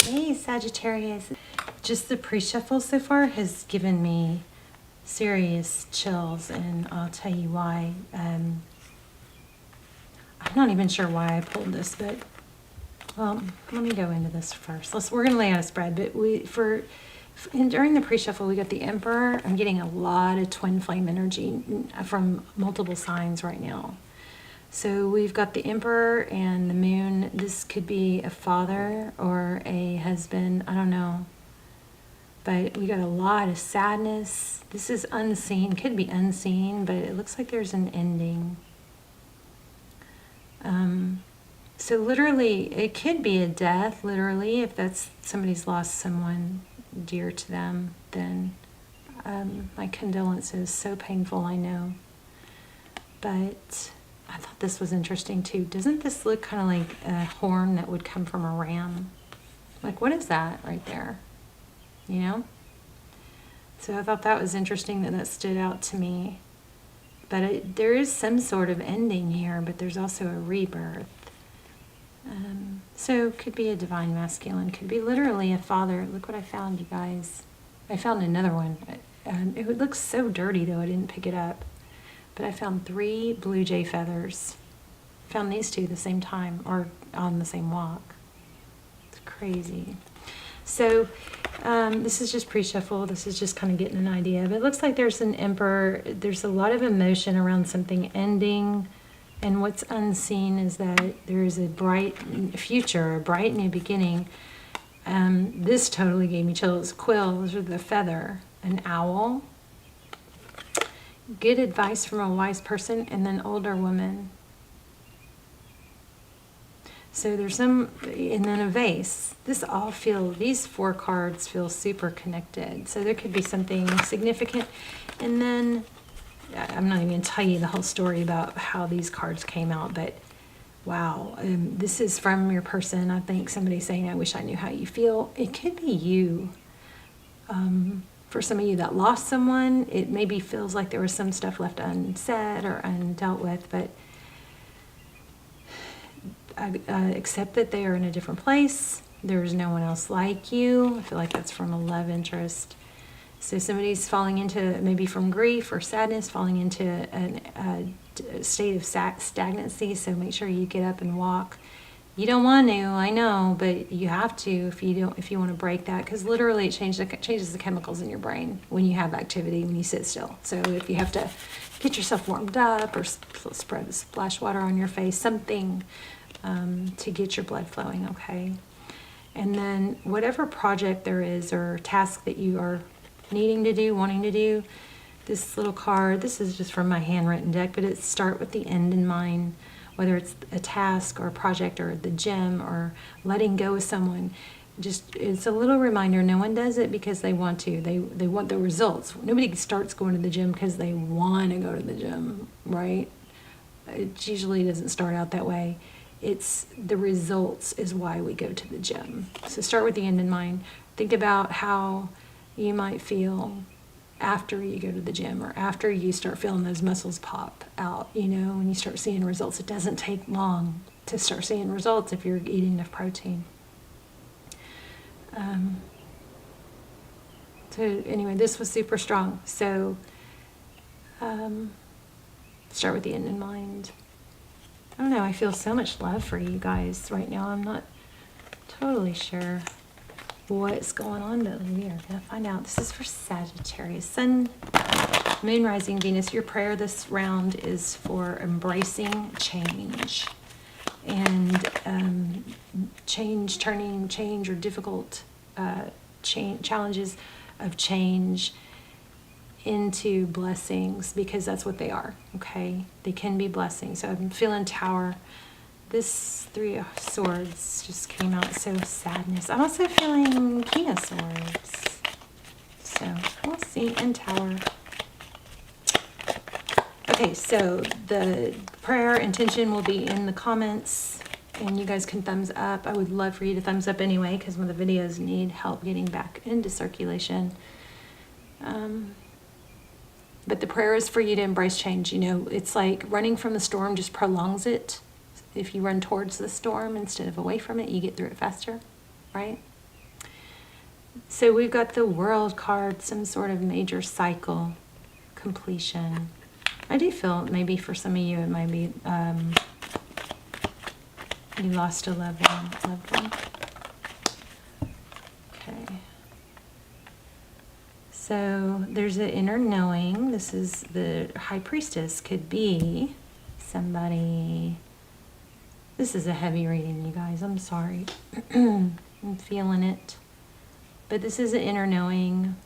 Hey, Sagittarius. Just the pre-shuffle so far has given me serious chills, and I'll tell you why. I'm not even sure why I pulled this, but let me go into this first. We're going to lay out a spread, but during the pre-shuffle, we got the Emperor. I'm getting a lot of twin flame energy from multiple signs right now. So we've got the Emperor and the Moon. This could be a father or a husband. I don't know. But we got a lot of sadness. This is unseen. Could be unseen, but it looks like there's an ending. So literally, it could be a death, literally. If that's somebody's lost someone dear to them, then my condolences. So painful, I know. But I thought this was interesting too. Doesn't this look kind of like a horn that would come from a ram? Like, what is that right there? You know? So I thought that was interesting that stood out to me. But there is some sort of ending here, but there's also a rebirth. So it could be a divine masculine, could be literally a father. Look what I found, you guys. I found another one. It looks so dirty though, I didn't pick it up. But I found 3 blue jay feathers. Found these 2 at the same time, or on the same walk. It's crazy. So this is just pre-shuffle. This is just kind of getting an idea. But it looks like there's an Emperor. There's a lot of emotion around something ending. And what's unseen is that there is a bright future, a bright new beginning. This totally gave me chills. Quills, or the feather, an owl. Good advice from a wise person, and then older woman. So there's some, and then a vase. These 4 cards feel super connected. So there could be something significant. And then, I'm not even going to tell you the whole story about how these cards came out, but wow, this is from your person. I think somebody's saying, I wish I knew how you feel. It could be you. For some of you that lost someone, it maybe feels like there was some stuff left unsaid or undealt with, but accept that they are in a different place. There's no one else like you. I feel like that's from a love interest. So somebody's falling into, maybe from grief or sadness, falling into a state of stagnancy. So make sure you get up and walk. You don't want to, I know, but you have to if you want to break that, because literally it changes the chemicals in your brain when you have activity, when you sit still. So if you have to get yourself warmed up or splash water on your face, something to get your blood flowing, okay? And then whatever project there is or task that you are needing to do, wanting to do, this little card, this is just from my handwritten deck, but it's start with the end in mind. Whether it's a task or a project or the gym or letting go of someone, it's a little reminder. No one does it because they want to. They want the results. Nobody starts going to the gym because they want to go to the gym, right? It usually doesn't start out that way. It's the results is why we go to the gym. So start with the end in mind. Think about how you might feel after you go to the gym, or after you start feeling those muscles pop out, when you start seeing results. It doesn't take long to start seeing results if you're eating enough protein. So anyway, this was super strong. So start with the end in mind. I don't know, I feel so much love for you guys right now. I'm not totally sure what's going on, but we are going to find out. This is for Sagittarius. Sun, Moon, Rising, Venus. Your prayer this round is for embracing change. And turning change or difficult challenges of change into blessings, because that's what they are, okay? They can be blessings. So I'm feeling Tower. This 3 of Swords just came out, so sadness. I'm also feeling King of Swords. So we'll see, and Tower. Okay, so the prayer intention will be in the comments, and you guys can thumbs up. I would love for you to thumbs up anyway, because one of the videos need help getting back into circulation. But the prayer is for you to embrace change. It's like running from the storm just prolongs it. If you run towards the storm instead of away from it, you get through it faster, right? So we've got the World card, some sort of major cycle completion. I do feel maybe for some of you it might be you lost a loved one. Okay. So there's an inner knowing. This is the High Priestess. Could be somebody. This is a heavy reading, you guys. I'm sorry. I'm feeling it. But this is an inner knowing.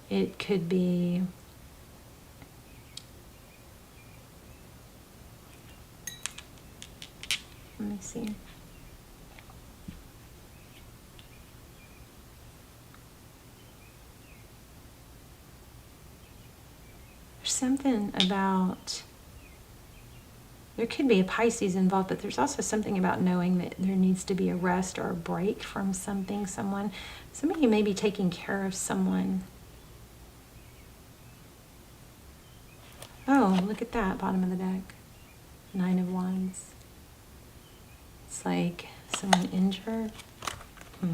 It could be let me see. There's something about, there could be a Pisces involved, but there's also something about knowing that there needs to be a rest or a break from something, someone. Some of you may be taking care of someone. Oh, look at that, bottom of the deck. 9 of Wands. It's like someone injured. All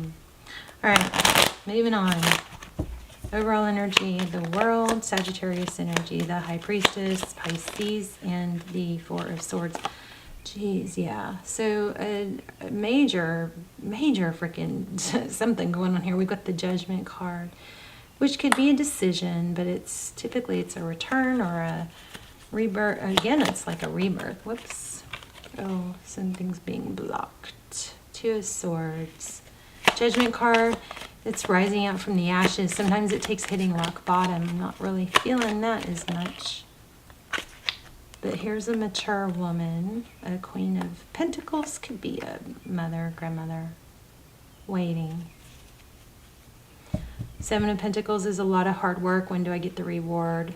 right, moving on. Overall energy, the World, Sagittarius energy, the High Priestess, Pisces, and the Four of Swords. Jeez, yeah. So a major freaking something going on here. We've got the Judgment card, which could be a decision, but it's typically it's a return or a rebirth. Again, it's like a rebirth. Whoops. Oh, something's being blocked. 2 of Swords. Judgment card. It's rising out from the ashes. Sometimes it takes hitting rock bottom. I'm not really feeling that as much. But here's a mature woman, a Queen of Pentacles, could be a mother, grandmother, waiting. 7 of Pentacles is a lot of hard work. When do I get the reward?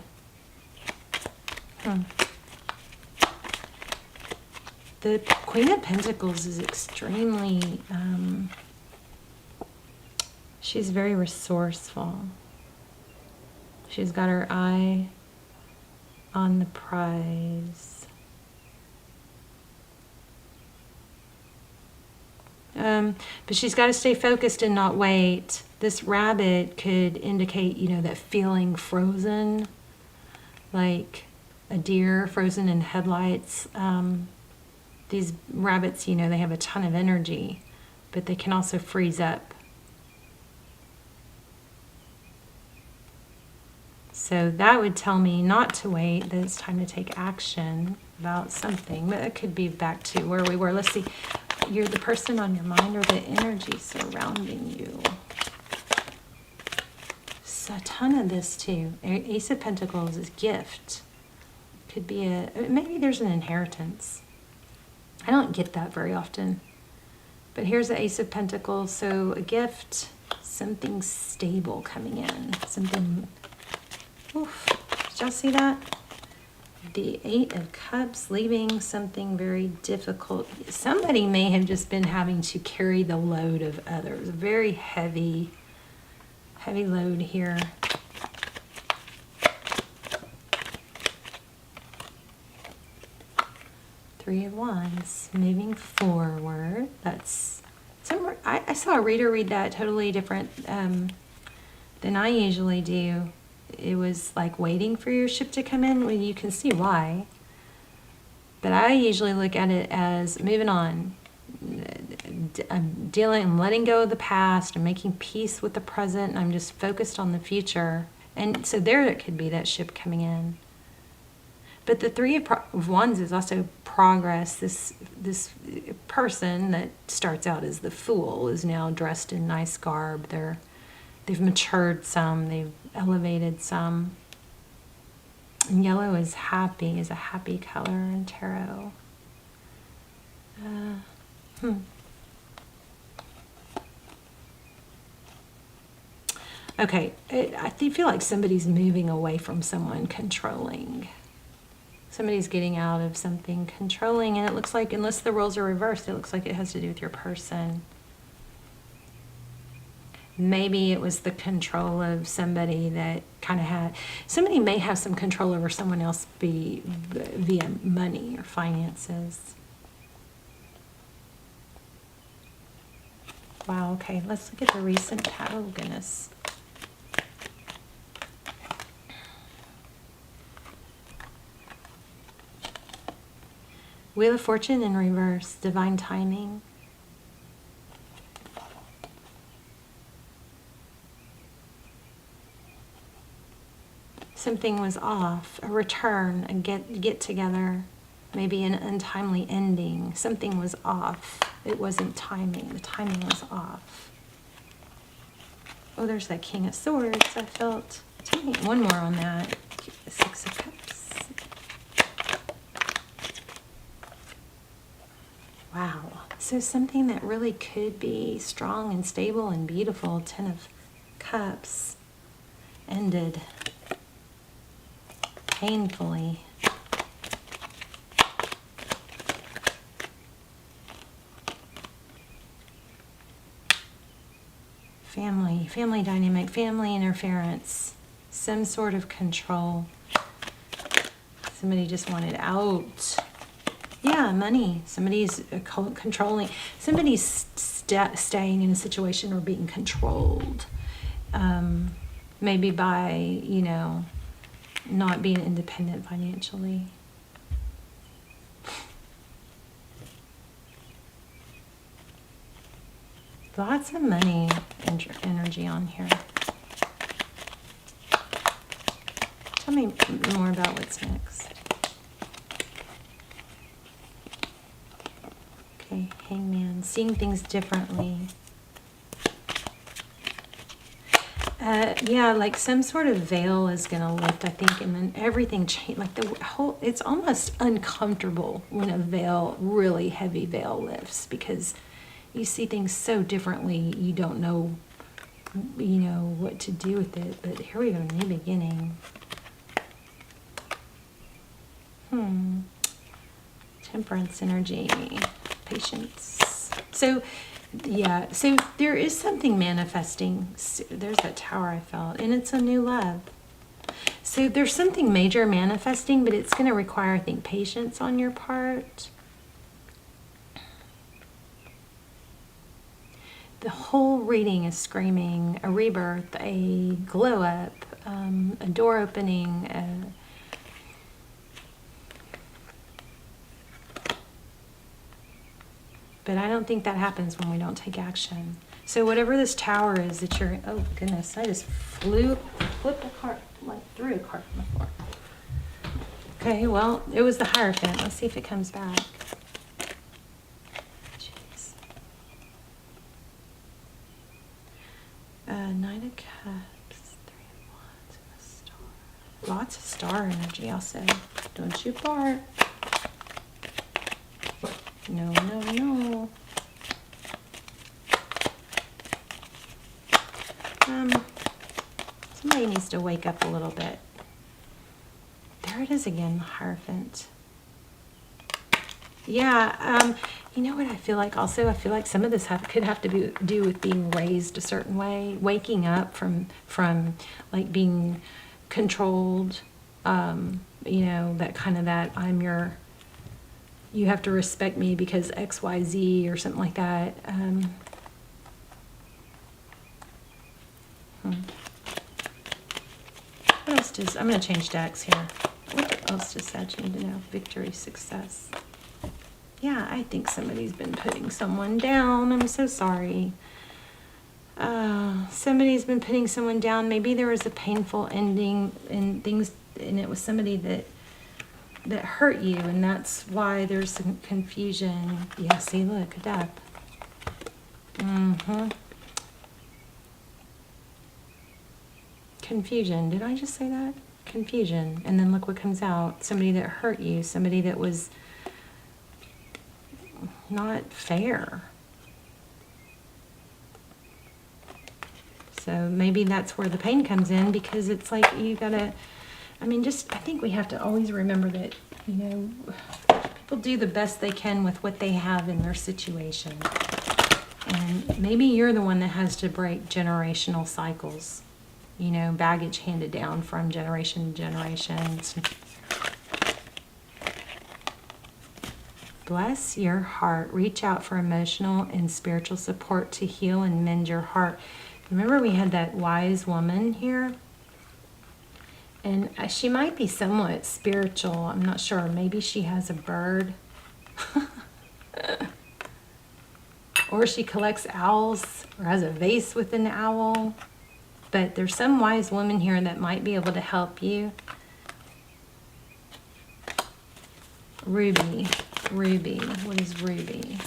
The Queen of Pentacles is extremely... she's very resourceful. She's got her eye on the prize. But she's got to stay focused and not wait. This rabbit could indicate, you know, that feeling frozen, like a deer frozen in headlights. These rabbits, you know, they have a ton of energy, but they can also freeze up. So that would tell me not to wait, that it's time to take action about something. But it could be back to where we were. Let's see. You're the person on your mind or the energy surrounding you. So a ton of this too. Ace of Pentacles is gift. Could be maybe there's an inheritance. I don't get that very often. But here's the Ace of Pentacles. So a gift, something stable coming in. Something... Oof. Did y'all see that? The 8 of Cups, leaving something very difficult. Somebody may have just been having to carry the load of others. A very heavy load here. Three of Wands, moving forward. That's some. I saw a reader read that totally different than I usually do. It was like waiting for your ship to come in. Well, you can see why. But I usually look at it as moving on. I'm letting go of the past. I'm making peace with the present. And I'm just focused on the future. And so there it could be that ship coming in. But the Three of Wands is also progress. This person that starts out as the Fool is now dressed in nice garb. They've matured some. They've elevated some. And yellow is happy, is a happy color in tarot. Okay, I feel like somebody's moving away from someone controlling. Somebody's getting out of something controlling, and it looks like, unless the roles are reversed, it looks like it has to do with your person. Maybe it was the control of somebody that kind of had... Somebody may have some control over someone else via money or finances. Wow, okay, let's look at the recent oh goodness. Wheel of Fortune in reverse, divine timing. Something was off, a return, a get together, maybe an untimely ending. Something was off. It wasn't timing. The timing was off. Oh, there's that King of Swords. I felt. Tell me one more on that. The Six of Cups. Wow. So something that really could be strong and stable and beautiful, Ten of Cups, ended painfully. Family dynamic, family interference, some sort of control. Somebody just wanted out. Yeah, money. Somebody's controlling. Somebody's staying in a situation or being controlled. Maybe by, you know, not being independent financially. Lots of money energy on here. Tell me more about what's next. Okay, Hangman, seeing things differently. Yeah, like some sort of veil is going to lift, I think, and then everything change. Like the whole, it's almost uncomfortable when a veil, really heavy veil lifts, because you see things so differently. You don't know, you know, what to do with it. But here we go, new beginning. Temperance energy, patience. So, yeah, so there is something manifesting. There's that Tower I felt, and it's a new love. So there's something major manifesting, but it's going to require, I think, patience on your part. The whole reading is screaming a rebirth, a glow up, a door opening, but I don't think that happens when we don't take action. So whatever this Tower is that you're, oh goodness, I just flipped a card, like threw a card on the floor. Okay, well, it was the Hierophant. Let's see if it comes back. Jeez. Nine of Cups, Three of Wands, and a Star. Lots of star energy, I'll say. Don't you part. No, no, no. Somebody needs to wake up a little bit. There it is again, the Hierophant. Yeah, you know what I feel like also? I feel like some of this could have to do with being raised a certain way, waking up from like being controlled, you know, that kind of that I'm your, you have to respect me because X, Y, Z or something like that. What else does, I'm going to change decks here. What else does Sag need to know? Victory, success. Yeah, I think somebody's been putting someone down. I'm so sorry. Somebody's been putting someone down. Maybe there was a painful ending and things, and it was somebody that hurt you, and that's why there's some confusion. Yeah, see, look, a death. Confusion. Did I just say that? Confusion. And then look what comes out. Somebody that hurt you. Somebody that was not fair. So maybe that's where the pain comes in, because it's like you gotta, I mean, just, I think we have to always remember that, you know, people do the best they can with what they have in their situation. And maybe you're the one that has to break generational cycles, you know, baggage handed down from generation to generation. Bless your heart. Reach out for emotional and spiritual support to heal and mend your heart. Remember we had that wise woman here? And she might be somewhat spiritual. I'm not sure. Maybe she has a bird. Or she collects owls or has a vase with an owl. But there's some wise woman here that might be able to help you. Ruby. Ruby. What is ruby?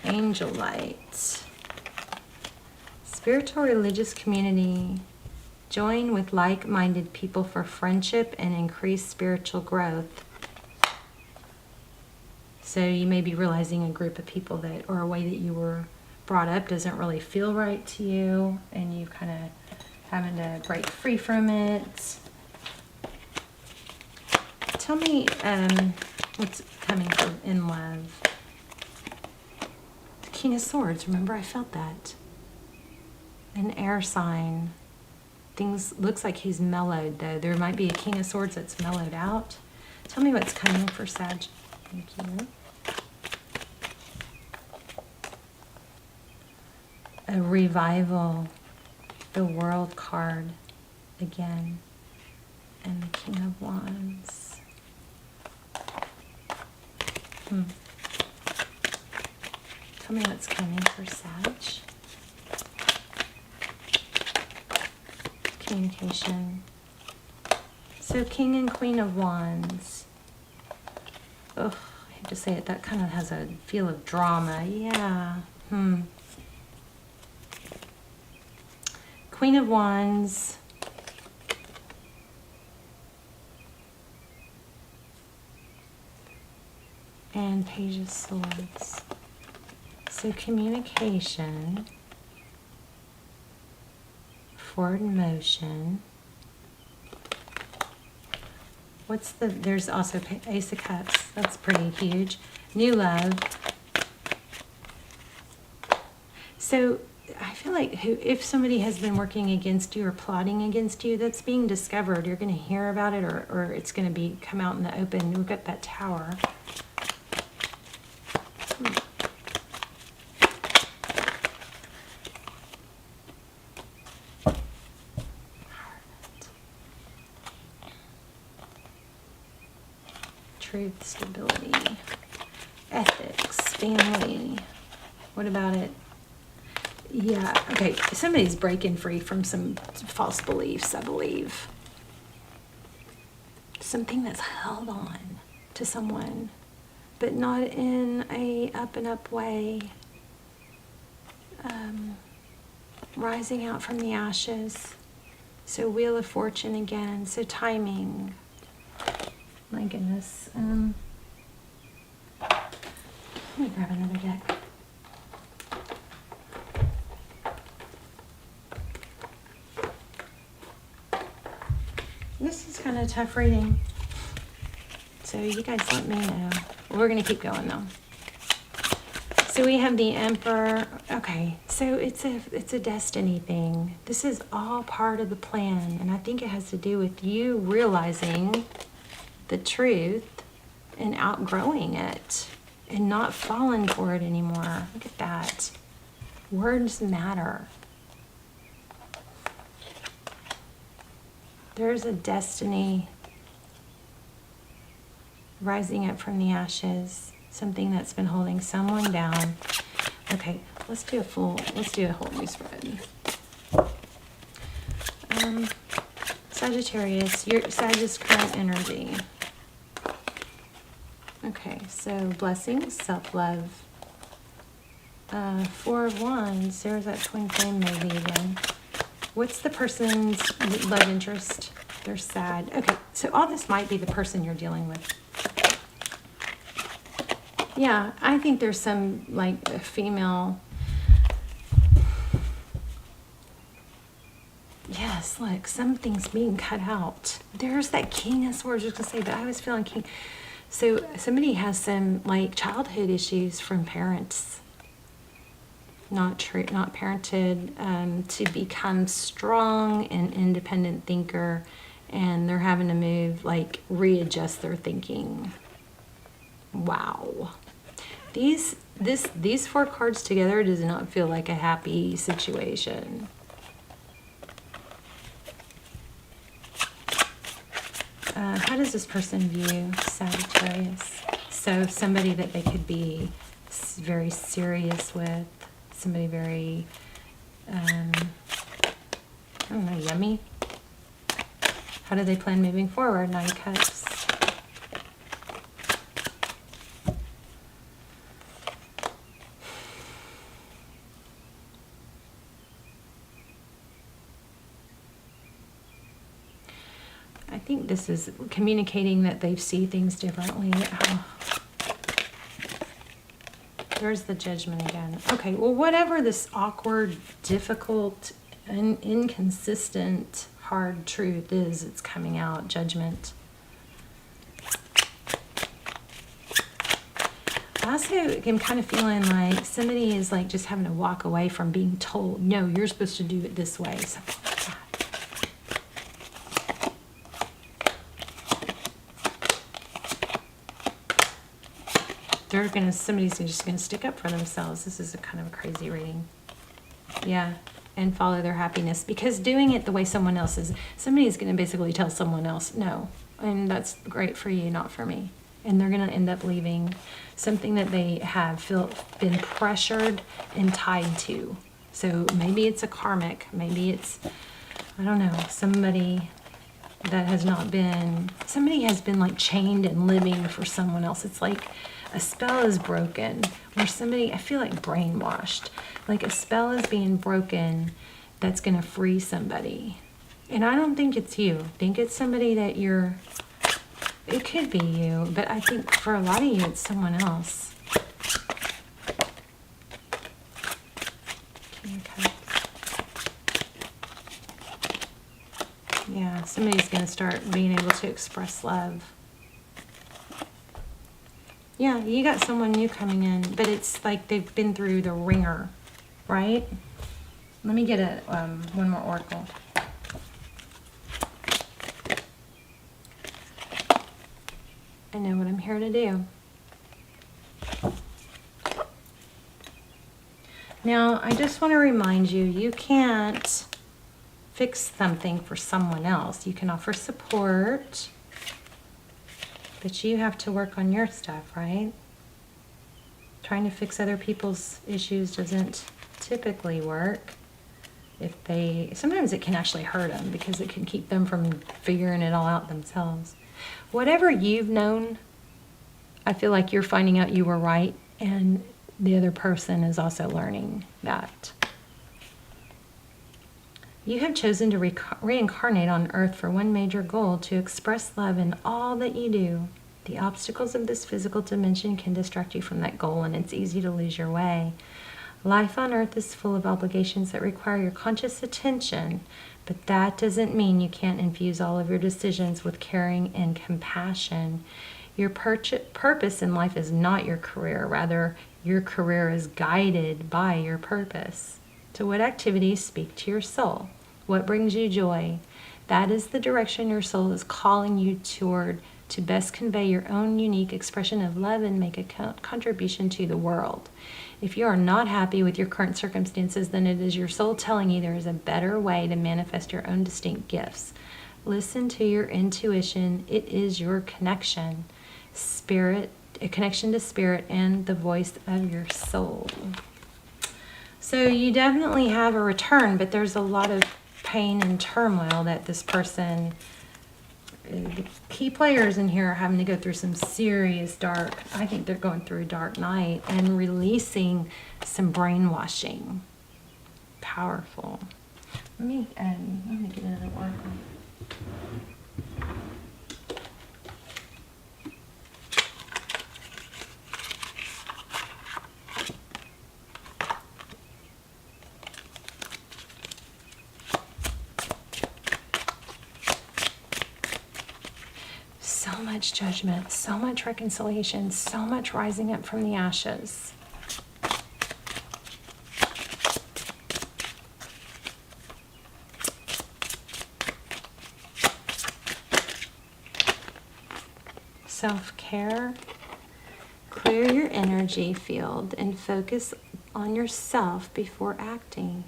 Angel light. Spiritual religious community. Join with like-minded people for friendship and increased spiritual growth. So you may be realizing a group of people that, or a way that you were brought up doesn't really feel right to you, and you kind of having to break free from it. Tell me what's coming from in love. The King of Swords, remember I felt that. An air sign. Things, looks like he's mellowed though. There might be a King of Swords that's mellowed out. Tell me what's coming for Sag. Thank you. A revival. The World card again. And the King of Wands. Tell me what's coming for Sag. Communication. So King and Queen of Wands. Ugh, I hate to say it, that kind of has a feel of drama. Yeah. Queen of Wands. And Page of Swords. So communication. Forward motion. What's the, there's also Ace of Cups. That's pretty huge. New love. So I feel like if somebody has been working against you or plotting against you, that's being discovered. You're going to hear about it, or it's going to come out in the open. We've got that Tower. Truth, stability, ethics, family. What about it? Yeah, okay, somebody's breaking free from some false beliefs, I believe. Something that's held on to someone, but not in a up and up way. Rising out from the ashes. So Wheel of Fortune again, so timing. My goodness. Let me grab another deck. This is kind of tough reading. So you guys let me know. We're going to keep going though. So we have the Emperor. Okay, so it's a destiny thing. This is all part of the plan, and I think it has to do with you realizing the truth and outgrowing it and not falling for it anymore. Look at that. Words matter. There's a destiny rising up from the ashes, something that's been holding someone down. Okay, let's do a whole new spread. Sagittarius, your Sagittarius current energy. Okay, so blessings, self-love. Four of Wands, there's that twin flame maybe again. What's the person's love interest? They're sad. Okay, so all this might be the person you're dealing with. Yeah, I think there's some, like, a female. Yes, look, something's being cut out. There's that King of Swords, I was going to say, but I was feeling King. So somebody has some, like, childhood issues from parents. Not parented, to become strong and independent thinker, and they're having to move, like, readjust their thinking. Wow. These four cards together does not feel like a happy situation. How does this person view Sagittarius? So somebody that they could be very serious with, somebody very, I don't know, yummy. How do they plan moving forward? 9 of Cups. I think this is communicating that they see things differently. Oh. There's the Judgment again. Okay, well, whatever this awkward, difficult, and inconsistent, hard truth is, it's coming out. Judgment. I also am kind of feeling like somebody is like just having to walk away from being told, no, you're supposed to do it this way. Something like that. Somebody's just gonna stick up for themselves. This is a kind of a crazy reading. Yeah, and follow their happiness, because doing it the way someone else is, somebody's gonna basically tell someone else no, and that's great for you, not for me. And they're gonna end up leaving something that they have been pressured and tied to. So maybe it's a karmic, maybe it's, I don't know, somebody that has not been, somebody has been like chained and living for someone else. It's like a spell is broken, or somebody, I feel like brainwashed, like a spell is being broken that's going to free somebody. And I don't think it's you. I think it's somebody that you're, it could be you, but I think for a lot of you, it's someone else. King of Cups. Yeah, somebody's going to start being able to express love. Yeah, you got someone new coming in, but it's like they've been through the ringer, right? Let me get a one more oracle. I know what I'm here to do. Now, I just want to remind you, you can't fix something for someone else. You can offer support, but you have to work on your stuff, right? Trying to fix other people's issues doesn't typically work. Sometimes it can actually hurt them, because it can keep them from figuring it all out themselves. Whatever you've known, I feel like you're finding out you were right, and the other person is also learning that. You have chosen to reincarnate on Earth for one major goal: to express love in all that you do. The obstacles of this physical dimension can distract you from that goal, and it's easy to lose your way. Life on Earth is full of obligations that require your conscious attention, but that doesn't mean you can't infuse all of your decisions with caring and compassion. Your purpose in life is not your career. Rather, your career is guided by your purpose. To what activities speak to your soul? What brings you joy? That is the direction your soul is calling you toward, to best convey your own unique expression of love and make a contribution to the world. If you are not happy with your current circumstances, then it is your soul telling you there is a better way to manifest your own distinct gifts. Listen to your intuition. It is your connection, spirit, a connection to spirit and the voice of your soul. So you definitely have a return, but there's a lot of pain and turmoil that this person, the key players in here, are having to go through some serious I think they're going through a dark night and releasing some brainwashing. Powerful. Let me get another oracle. So much judgment, so much reconciliation, so much rising up from the ashes. Self-care. Clear your energy field and focus on yourself before acting.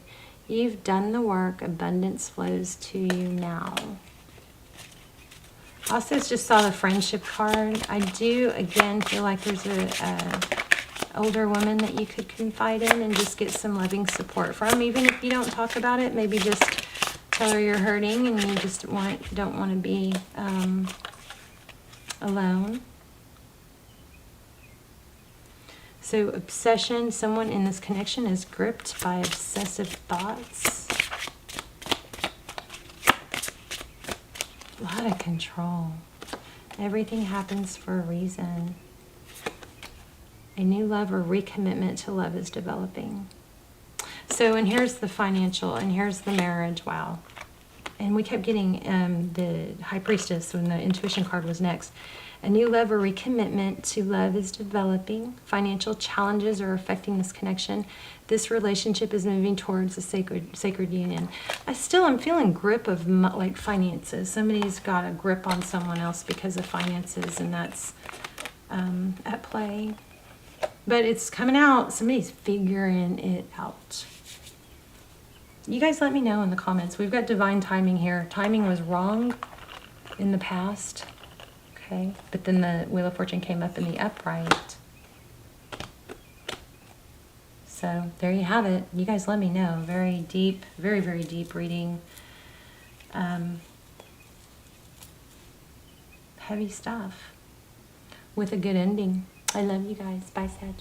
You've done the work. Abundance flows to you now. Also, just saw the friendship card. I do, again, feel like there's a older woman that you could confide in and just get some loving support from. Even if you don't talk about it, maybe just tell her you're hurting and you just don't want to be alone. So obsession, someone in this connection is gripped by obsessive thoughts. A lot of control. Everything happens for a reason. A new love or recommitment to love is developing. So, and here's the financial, and here's the marriage. Wow. And we kept getting the High Priestess when the intuition card was next. A new love or recommitment to love is developing. Financial challenges are affecting this connection. This relationship is moving towards a sacred union. I still am feeling grip of like finances. Somebody's got a grip on someone else because of finances, and that's at play. But it's coming out. Somebody's figuring it out. You guys let me know in the comments. We've got divine timing here. Timing was wrong in the past. Okay, but then the Wheel of Fortune came up in the upright. So there you have it. You guys let me know. Very deep, very, very deep reading. Heavy stuff with a good ending. I love you guys. Bye, Sag.